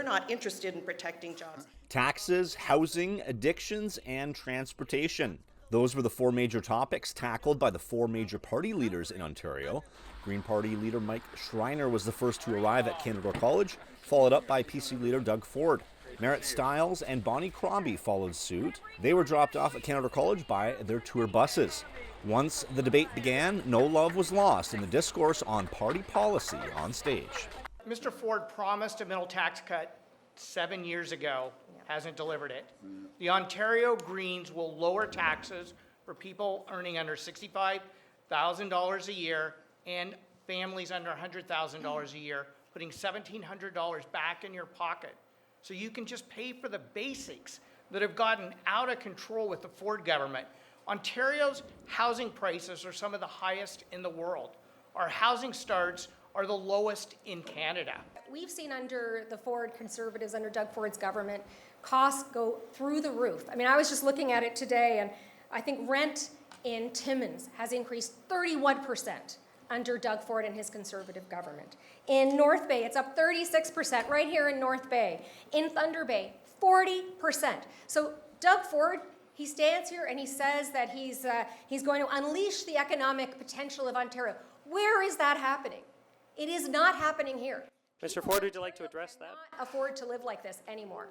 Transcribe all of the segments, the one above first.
not interested in protecting jobs. Taxes, housing, addictions, and transportation. Those were the four major topics tackled by the four major party leaders in Ontario. Green Party leader Mike Schreiner was the first to arrive at Canada College, followed up by PC leader Doug Ford. Merritt Stiles and Bonnie Crombie followed suit. They were dropped off at Canada College by their tour buses. Once the debate began, no love was lost in the discourse on party policy on stage. Mr. Ford promised a middle tax cut 7 years ago, hasn't delivered it. The Ontario Greens will lower taxes for people earning under $65,000 a year and families under $100,000 a year, putting $1,700 back in your pocket so you can just pay for the basics that have gotten out of control with the Ford government. Ontario's housing prices are some of the highest in the world. Our housing starts are the lowest in Canada. We've seen under the Ford Conservatives, under Doug Ford's government, costs go through the roof. I mean, I was just looking at it today, and I think rent in Timmins has increased 31% under Doug Ford and his Conservative government. In North Bay, it's up 36% right here in North Bay. In Thunder Bay, 40%. So Doug Ford, he stands here and he says that he's going to unleash the economic potential of Ontario. Where is that happening? It is not happening here. Mr. Ford, would you like to address that? Cannot afford to live like this anymore.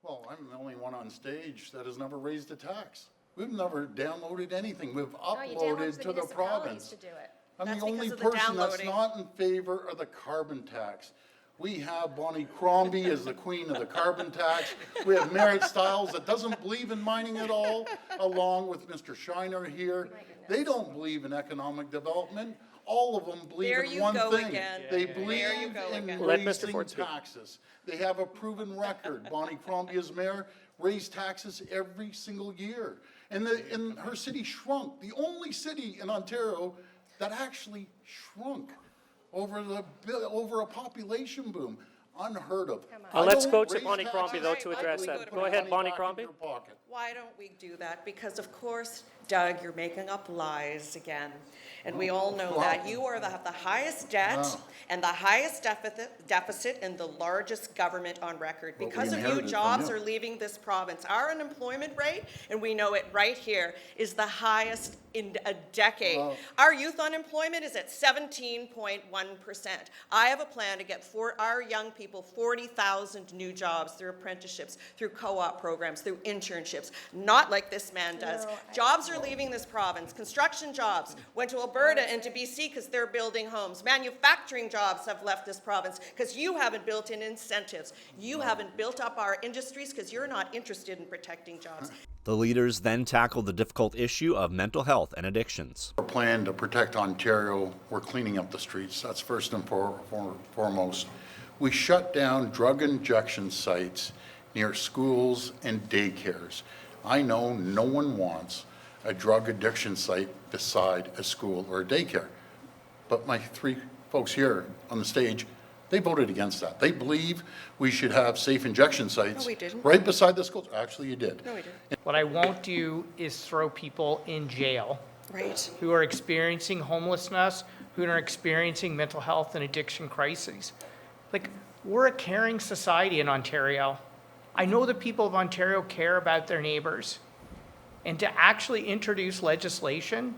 Well, I'm the only one on stage that has never raised a tax. We've never downloaded anything. We've uploaded to the province. To do it. I'm That's the only because of the person that's downloading. not in favor of the carbon tax. We have Bonnie Crombie as the queen of the carbon tax. We have Merritt Stiles that doesn't believe in mining at all, along with Mr. Shiner here. They don't believe in economic development. All of them believe There in you one go thing. again. They There believe you go in again. Let Mr. raising Ford speak. taxes. They have a proven record. Bonnie Crombie as mayor raised taxes every single year. And her city shrunk. The only city in Ontario that actually shrunk over a population boom. Unheard of. Let's I go don't to raise Bonnie Crombie, though, taxes. to I address believe that. in Go putting ahead, money Bonnie back in Crombie. your pocket. Why don't we do that? Because of course, Doug, you're making up lies again. And we all know that. You are the highest debt and the highest deficit and the largest government on record. Well, we Because of you, inherited from jobs you. are leaving this province. Our unemployment rate, and we know it right here, is the highest in a decade. Our youth unemployment is at 17.1%. I have a plan to get for our young people 40,000 new jobs through apprenticeships, through co-op programs, through internships, not like this man does. Jobs are leaving this province. Construction jobs went to Alberta and to BC because they're building homes. Manufacturing jobs have left this province because you haven't built in incentives. You haven't built up our industries because you're not interested in protecting jobs. The leaders then tackled the difficult issue of mental health and addictions. Our plan to protect Ontario, we're cleaning up the streets. That's first and foremost. We shut down drug injection sites near schools and daycares. I know no one wants a drug addiction site beside a school or a daycare. But my three folks here on the stage, they voted against that. They believe we should have safe injection sites No, we didn't. right beside the schools. Actually, you did. No, we didn't. What I won't do is throw people in jail Right. who are experiencing homelessness, who are experiencing mental health and addiction crises. Like, we're a caring society in Ontario. I know the people of Ontario care about their neighbors. And to actually introduce legislation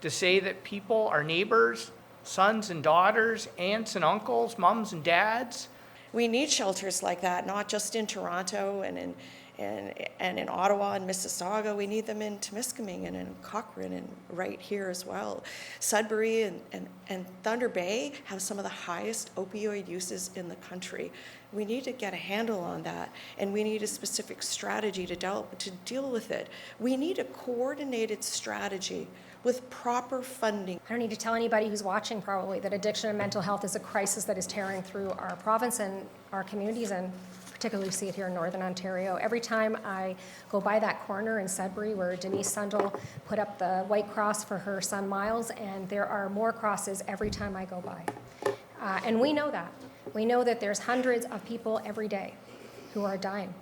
to say that people are neighbors, sons and daughters, aunts and uncles, mums and dads. We need shelters like that, not just in Toronto and in Ottawa and Mississauga. We need them in Temiskaming and in Cochrane and right here as well. Sudbury and Thunder Bay have some of the highest opioid uses in the country. We need to get a handle on that, and we need a specific strategy to deal with it. We need a coordinated strategy with proper funding. I don't need to tell anybody who's watching probably that addiction and mental health is a crisis that is tearing through our province and our communities, and particularly see it here in Northern Ontario. Every time I go by that corner in Sudbury where Denise Sundel put up the white cross for her son Miles, and there are more crosses every time I go by. And we know that. We know that there's hundreds of people every day who are dying